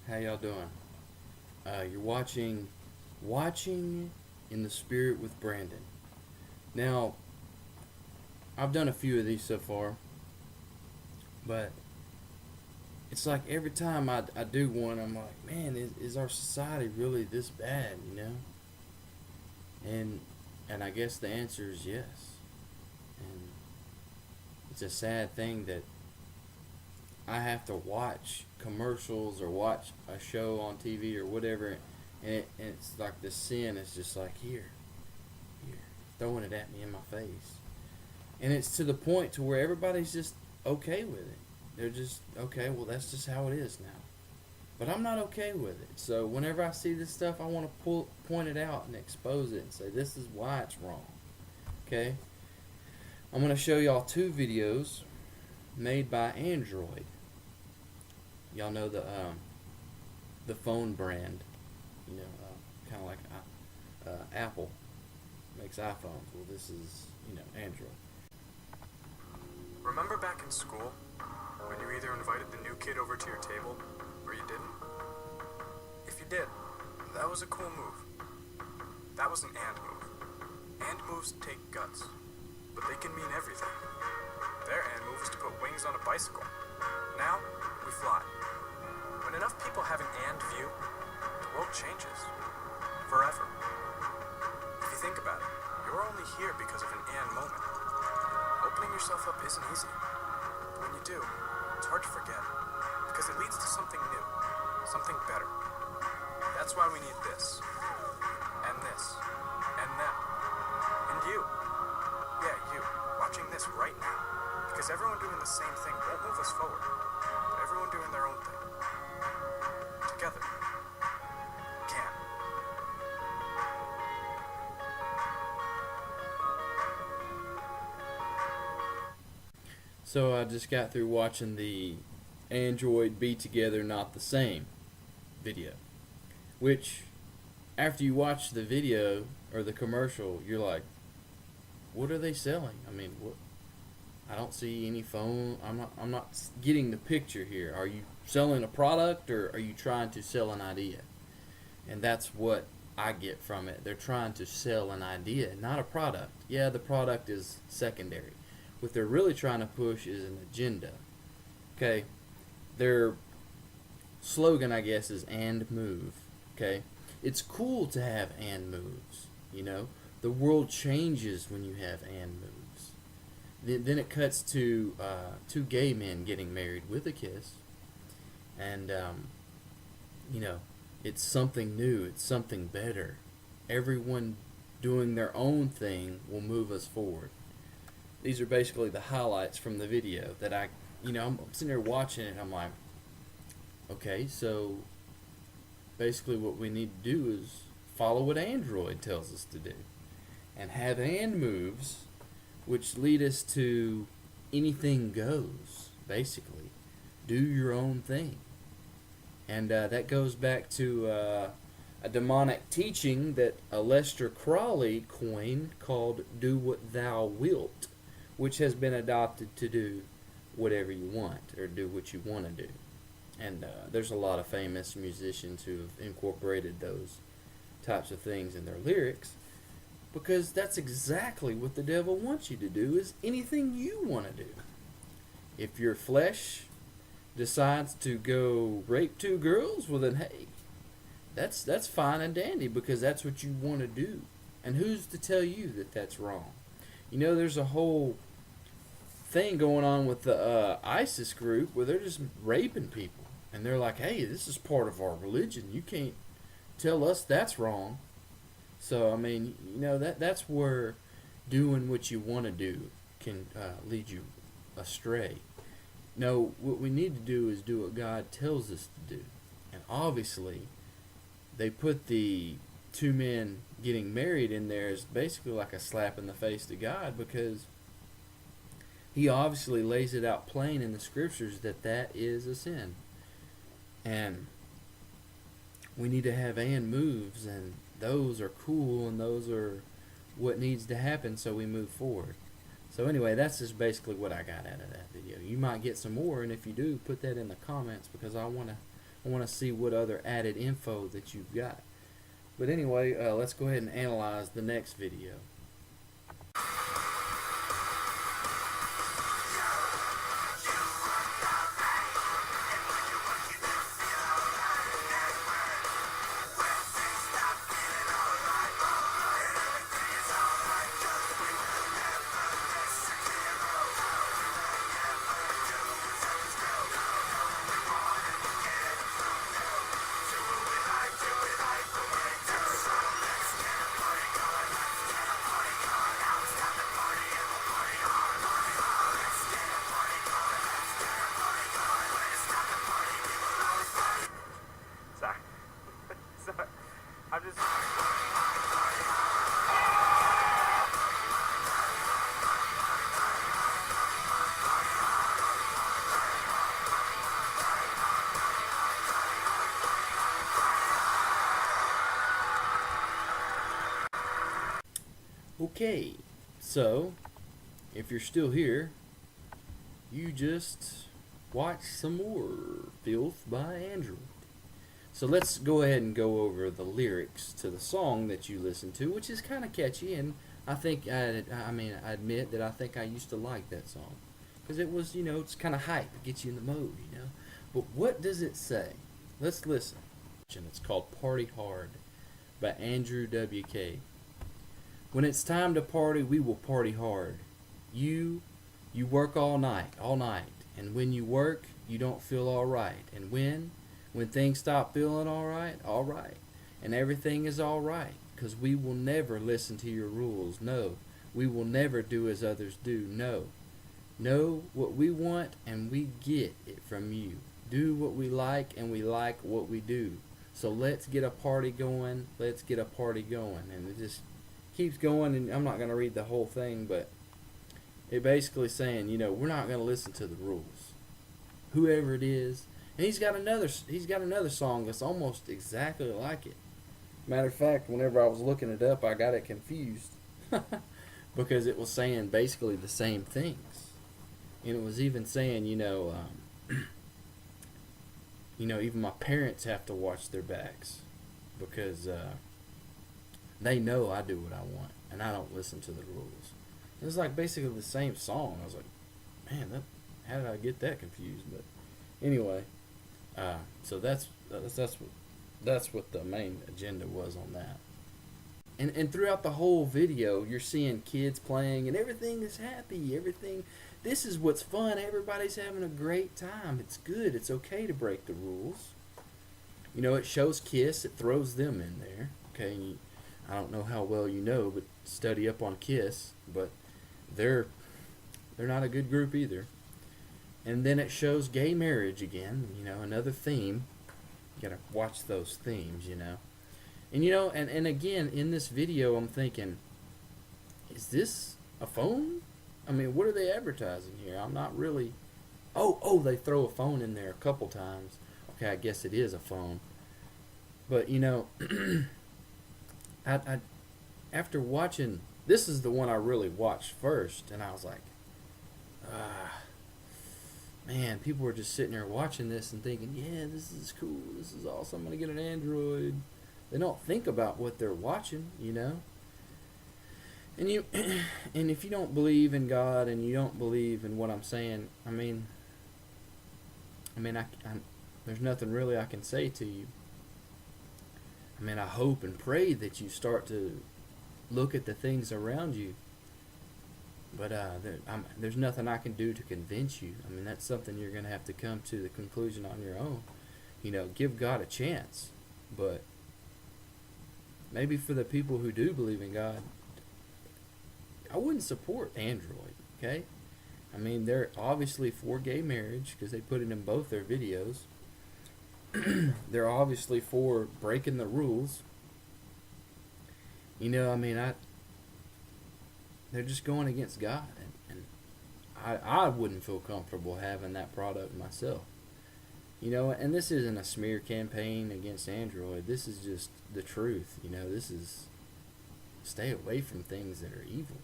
How y'all doing? You're watching in the Spirit with Brandon. Now, I've done a few of these so far, but it's like every time I do one, I'm like, man, is our society really this bad, you know? And and I guess the answer is yes. And it's a sad thing that I have to watch commercials or watch a show on TV or whatever, and it's like the sin is just like here, throwing it at me in my face, and it's to the point to where everybody's just okay with it. They're just okay. Well, that's just how it is now. But I'm not okay with it. So whenever I see this stuff, I want to point it out and expose it and say this is why it's wrong. Okay, I'm gonna show y'all two videos made by Android. Y'all know the phone brand, kind of like Apple makes iPhones. Well, this is Android. Remember back in school when you either invited the new kid over to your table or you didn't? If you did, that was a cool move. That was an and move. And moves take guts, but they can mean everything. Their and move is to put wings on a bicycle. Now, we fly. When enough people have an and view, the world changes. Forever. If you think about it, you're only here because of an and moment. Opening yourself up isn't easy. But when you do, it's hard to forget. Because it leads to something new. Something better. That's why we need this. And this. And that. And you. Yeah, you. Watching this right now. Because everyone doing the same thing won't move us forward. But everyone doing their own thing. Together. Can. So I just got through watching the Android Be Together Not the Same video, which after you watch the video or the commercial, you're like, what are they selling? I mean, what? I don't see any phone. I'm not getting the picture here. Are you selling a product or are you trying to sell an idea? And that's what I get from it. They're trying to sell an idea, not a product. Yeah, the product is secondary. What they're really trying to push is an agenda. Okay, their slogan, I guess, is "and move." Okay, it's cool to have and moves. The world changes when you have and moves. Then it cuts to two gay men getting married with a kiss, and it's something new. It's something better. Everyone doing their own thing will move us forward. These are basically the highlights from the video that I'm sitting there watching it and I'm like, okay, so basically what we need to do is follow what Android tells us to do and have and moves which lead us to anything goes, basically. Do your own thing. And that goes back to a demonic teaching that Aleister Crowley coined called "Do What Thou Wilt," which has been adopted to do whatever you want or do what you want to do. And there's a lot of famous musicians who have incorporated those types of things in their lyrics because that's exactly what the devil wants you to do, is anything you want to do. If your flesh decides to go rape two girls, well then hey, that's fine and dandy because that's what you want to do. And who's to tell you that that's wrong? There's a whole thing going on with the ISIS group where they're just raping people. And they're like, hey, this is part of our religion. You can't tell us that's wrong. So, I mean, that's where doing what you want to do can lead you astray. No, what we need to do is do what God tells us to do. And obviously, they put the two men getting married in there as basically like a slap in the face to God because he obviously lays it out plain in the scriptures that is a sin. And we need to have and moves, and those are cool, and those are what needs to happen so we move forward. So anyway, that's just basically what I got out of that video. You might get some more, and if you do, put that in the comments because I want I want to see what other added info that you've got. But anyway, let's go ahead and analyze the next video. Sorry. Sorry. I'm just. Okay, so if you're still here, you just watch some more Filth by Android. So let's go ahead and go over the lyrics to the song that you listen to, which is kind of catchy, and I think I admit that I think I used to like that song because it was, it's kind of hype, it gets you in the mode. But what does it say? Let's listen. And it's called "Party Hard" by Andrew WK. When it's time to party, we will party hard. You work all night, and when you work, you don't feel alright. And when things stop feeling alright, and everything is alright, 'cause we will never listen to your rules, no. We will never do as others do, no. Know what we want, and we get it from you. Do what we like, and we like what we do. So let's get a party going, and it just keeps going, and I'm not going to read the whole thing, but it basically saying, we're not going to listen to the rules. Whoever it is, and he's got another song that's almost exactly like it. Matter of fact, whenever I was looking it up, I got it confused because it was saying basically the same things, and it was even saying, even my parents have to watch their backs because they know I do what I want, and I don't listen to the rules. It was like basically the same song. I was like, man, how did I get that confused? But anyway, so that's what the main agenda was on that. And throughout the whole video, you're seeing kids playing, and everything is happy. This is what's fun. Everybody's having a great time. It's good. It's okay to break the rules. It shows Kiss. It throws them in there. Okay, and I don't know how well you know, but study up on Kiss. But they're not a good group either. And then it shows gay marriage again. Another theme. You gotta watch those themes. And again in this video, I'm thinking, is this a phone? I mean, what are they advertising here? I'm not really. Oh, they throw a phone in there a couple times. Okay, I guess it is a phone. But I after watching, this is the one I really watched first, and I was like, man, people were just sitting there watching this and thinking, yeah, this is cool, this is awesome, I'm gonna get an Android. They don't think about what they're watching, And and if you don't believe in God and you don't believe in what I'm saying, I there's nothing really I can say to you. I hope and pray that you start to look at the things around you. But there's nothing I can do to convince you. That's something you're going to have to come to the conclusion on your own. Give God a chance. But maybe for the people who do believe in God, I wouldn't support Android, okay? They're obviously for gay marriage because they put it in both their videos. They're obviously for breaking the rules. They're just going against God, and I wouldn't feel comfortable having that product myself. And this isn't a smear campaign against Android. This is just the truth. This is stay away from things that are evil.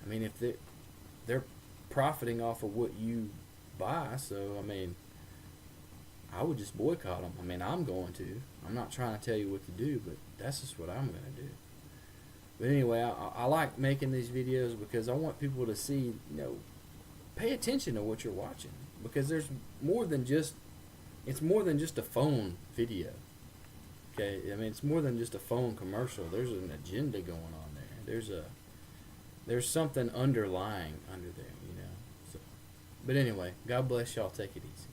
If they're profiting off of what you buy, so I would just boycott them. I mean, I'm going to. I'm not trying to tell you what to do, but that's just what I'm going to do. But anyway, I like making these videos because I want people to see, pay attention to what you're watching, because there's more than just, it's more than just a phone video. Okay, I mean, it's more than just a phone commercial. There's an agenda going on there. There's something underlying under there. So, but anyway, God bless y'all. Take it easy.